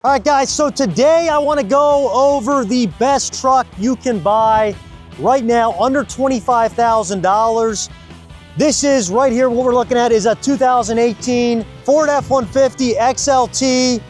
All right, guys, so today I want to go over the best truck you can buy right now, under $25,000. This is right here, what we're looking at is a 2018 Ford F-150 XLT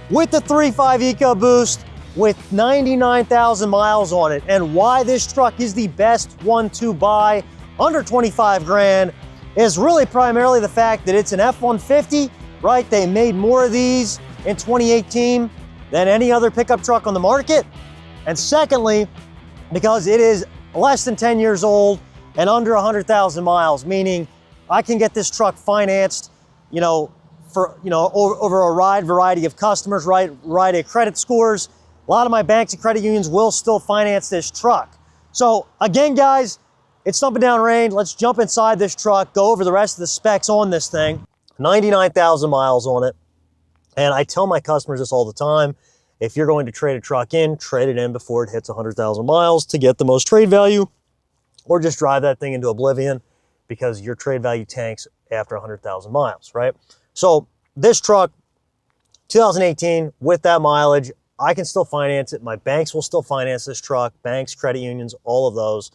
with the 3.5 EcoBoost with 99,000 miles on it. And why this truck is the best one to buy under 25 grand is really primarily the fact that it's an F-150, right? They made more of these in 2018 than any other pickup truck on the market. And secondly, because it is less than 10 years old and under 100,000 miles, meaning I can get this truck financed, over a wide variety of customers, right? Variety of credit scores. A lot of my banks and credit unions will still finance this truck. So again, guys, it's thumping down range. Let's jump inside this truck, go over the rest of the specs on this thing. 99,000 miles on it. And I tell my customers this all the time. If you're going to trade a truck in, trade it in before it hits 100,000 miles to get the most trade value, or just drive that thing into oblivion because your trade value tanks after 100,000 miles, right? So this truck, 2018, with that mileage, I can still finance it. My banks will still finance this truck, banks, credit unions, all of those.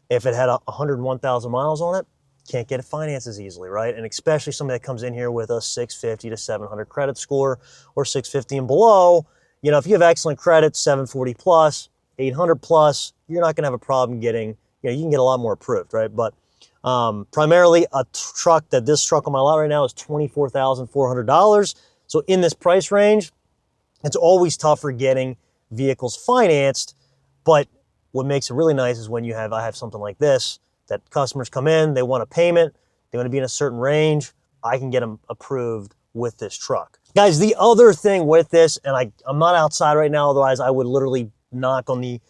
If it had 101,000 miles on it, can't get it financed as easily, right? And especially somebody that comes in here with a 650 to 700 credit score or 650 and below, if you have excellent credit, 740 plus, 800 plus, you're not gonna have a problem getting, you can get a lot more approved, right? But primarily this truck on my lot right now is $24,400. So in this price range, it's always tougher getting vehicles financed, but what makes it really nice is when I have something like this, that customers come in, they want a payment, they want to be in a certain range, I can get them approved with this truck. Guys, the other thing with this, and I'm not outside right now, otherwise I would literally knock on the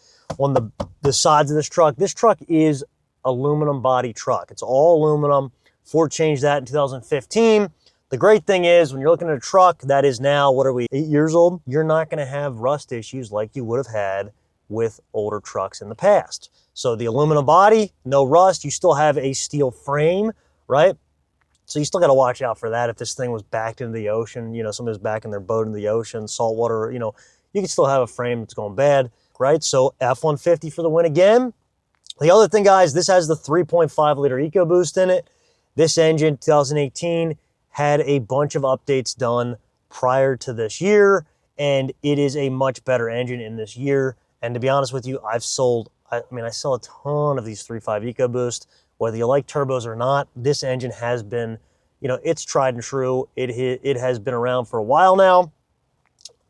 sides of this truck. This truck is aluminum body truck. It's all aluminum. Ford changed that in 2015. The great thing is when you're looking at a truck that is now, 8 years old, you're not going to have rust issues like you would have had with older trucks in the past. So the aluminum body, no rust, you still have a steel frame, right? So you still got to watch out for that. If this thing was backed into the ocean, somebody was backing their boat into the ocean, saltwater, you can still have a frame that's going bad, right? So F-150 for the win again. The other thing, guys, this has the 3.5 liter EcoBoost in it. This engine, 2018, had a bunch of updates done prior to this year, and it is a much better engine in this year. And to be honest with you, I sell a ton of these 3.5 EcoBoost. Whether you like turbos or not, this engine has been, it's tried and true. It has been around for a while now.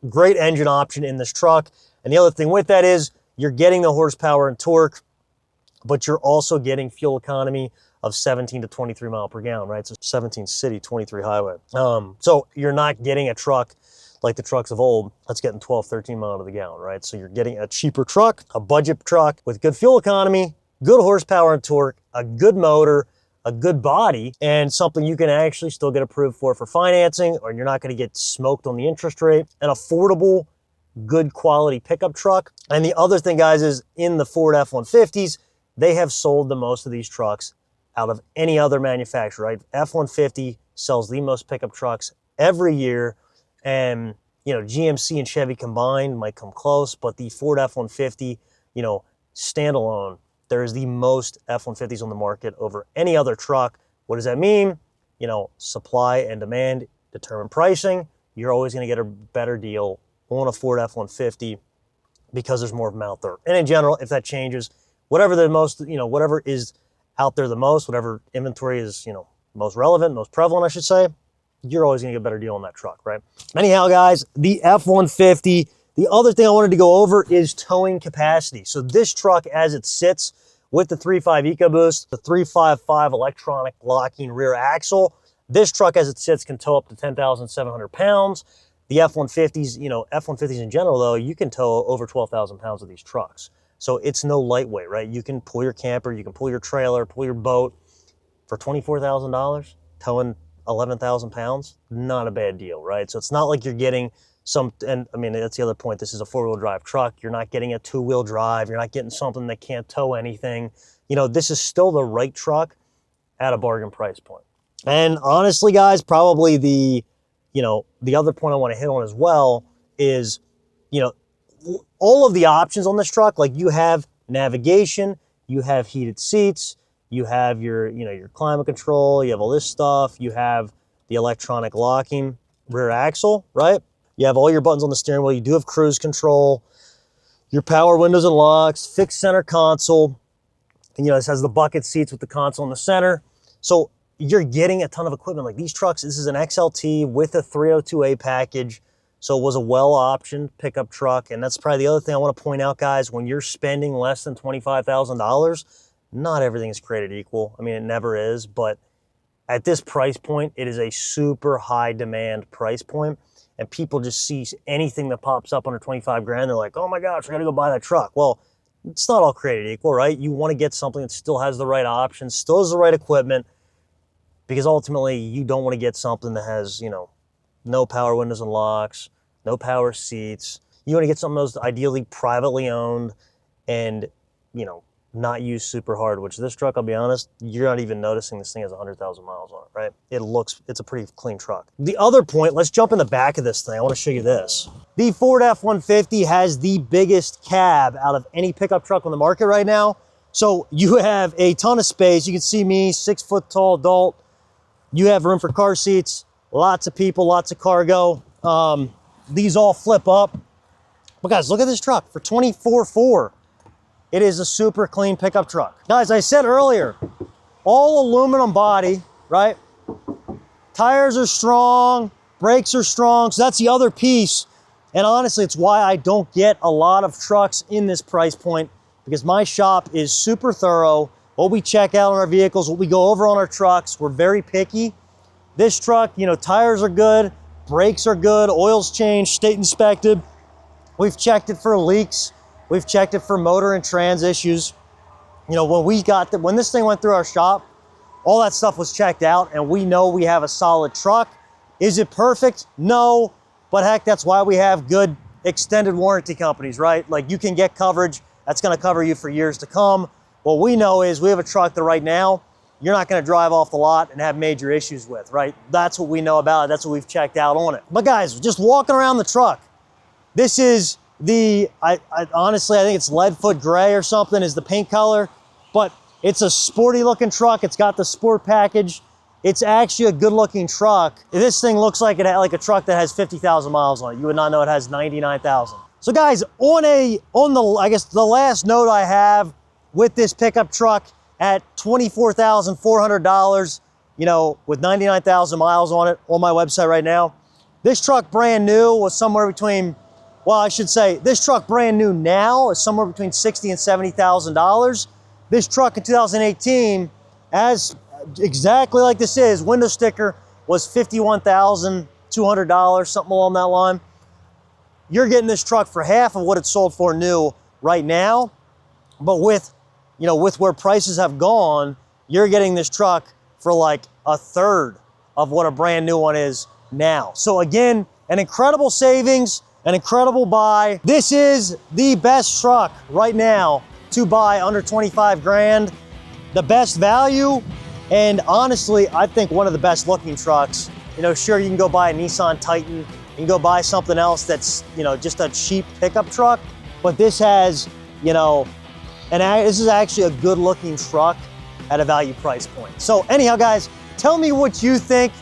Great engine option in this truck. And the other thing with that is you're getting the horsepower and torque, but you're also getting fuel economy of 17 to 23 mile per gallon, right? So 17 city, 23 highway. So you're not getting a truck like the trucks of old, that's getting 12, 13 miles to the gallon, right? So you're getting a cheaper truck, a budget truck with good fuel economy, good horsepower and torque, a good motor, a good body, and something you can actually still get approved for financing, or you're not gonna get smoked on the interest rate. An affordable, good quality pickup truck. And the other thing, guys, is in the Ford F-150s, they have sold the most of these trucks out of any other manufacturer, right? F-150 sells the most pickup trucks every year. And, GMC and Chevy combined might come close, but the Ford F-150, standalone, there is the most F-150s on the market over any other truck. What does that mean? Supply and demand determine pricing. You're always going to get a better deal on a Ford F-150 because there's more of them out there. And in general, if that changes, whatever is out there the most, whatever inventory is, most relevant, most prevalent, I should say, you're always gonna get a better deal on that truck, right? Anyhow, guys, the F-150, the other thing I wanted to go over is towing capacity. So this truck, as it sits with the 3.5 EcoBoost, the 355 electronic locking rear axle, this truck as it sits can tow up to 10,700 pounds. The F-150s, F-150s in general though, you can tow over 12,000 pounds of these trucks. So it's no lightweight, right? You can pull your camper, you can pull your trailer, pull your boat for $24,000, towing 11,000 pounds, not a bad deal, right? So it's not like you're getting that's the other point. This is a four-wheel drive truck. You're not getting a two-wheel drive. You're not getting something that can't tow anything. This is still the right truck at a bargain price point. And honestly, guys, probably the you know, the other point I want to hit on as well is, you know, all of the options on this truck, like you have navigation, you have heated seats, you have your, you know, your climate control, you have all this stuff, you have the electronic locking rear axle, right? You have all your buttons on the steering wheel, you do have cruise control, your power windows and locks, fixed center console, and, you know, this has the bucket seats with the console in the center. So you're getting a ton of equipment. Like these trucks, this is an XLT with a 302A package. So it was a well-optioned pickup truck. And that's probably the other thing I want to point out, guys. When you're spending less than $25,000, not everything is created equal. I mean, it never is. But at this price point, it is a super high demand price point. And people just see anything that pops up under 25 grand. They're like, oh my gosh, I got to go buy that truck. Well, it's not all created equal, right? You want to get something that still has the right options, still has the right equipment, because ultimately you don't want to get something that has, you know, no power windows and locks, no power seats. You want to get something that's ideally privately owned and, you know, not used super hard, which this truck, I'll be honest, you're not even noticing this thing has 100,000 miles on it, right? It's a pretty clean truck. The other point, let's jump in the back of this thing. I want to show you this. The Ford F-150 has the biggest cab out of any pickup truck on the market right now. So you have a ton of space. You can see me, 6 foot tall adult. You have room for car seats, lots of people, lots of cargo. These all flip up. But guys, look at this truck for $24,400. It is a super clean pickup truck. Guys, I said earlier, all aluminum body, right? Tires are strong, brakes are strong, so that's the other piece. And honestly, it's why I don't get a lot of trucks in this price point, because my shop is super thorough. What we check out on our vehicles, what we go over on our trucks, we're very picky. This truck, you know, tires are good, brakes are good, oil's changed, state inspected. We've checked it for leaks. We've checked it for motor and trans issues. You know, when this thing went through our shop, all that stuff was checked out, and we know we have a solid truck. Is it perfect? No, but heck, that's why we have good extended warranty companies, right? Like you can get coverage that's gonna cover you for years to come. What we know is we have a truck that right now, you're not gonna drive off the lot and have major issues with, right? That's what we know about it. That's what we've checked out on it. But guys, just walking around the truck, this is honestly, I think it's Leadfoot Gray or something is the paint color, but it's a sporty looking truck. It's got the sport package. It's actually a good looking truck. This thing looks like a truck that has 50,000 miles on it. You would not know it has 99,000. So guys, I guess the last note I have with this pickup truck at $24,400, you know, with 99,000 miles on it on my website right now, this truck brand new was somewhere between, well, I should say this truck brand new now is somewhere between $60,000 and $70,000. This truck in 2018, as exactly like this is, window sticker was $51,200, something along that line. You're getting this truck for half of what it's sold for new right now, but with where prices have gone, you're getting this truck for like a third of what a brand new one is now. So again, an incredible savings, an incredible buy. This is the best truck right now to buy under 25 grand, the best value, and honestly, I think one of the best looking trucks. You know, sure, you can go buy a Nissan Titan, you can go buy something else that's, you know, just a cheap pickup truck, but this has, you know, this is actually a good looking truck at a value price point. So anyhow, guys, tell me what you think,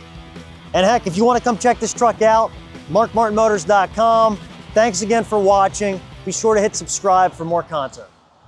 and heck, if you want to come check this truck out, markmartinmotors.com. Thanks again for watching. Be sure to hit subscribe for more content.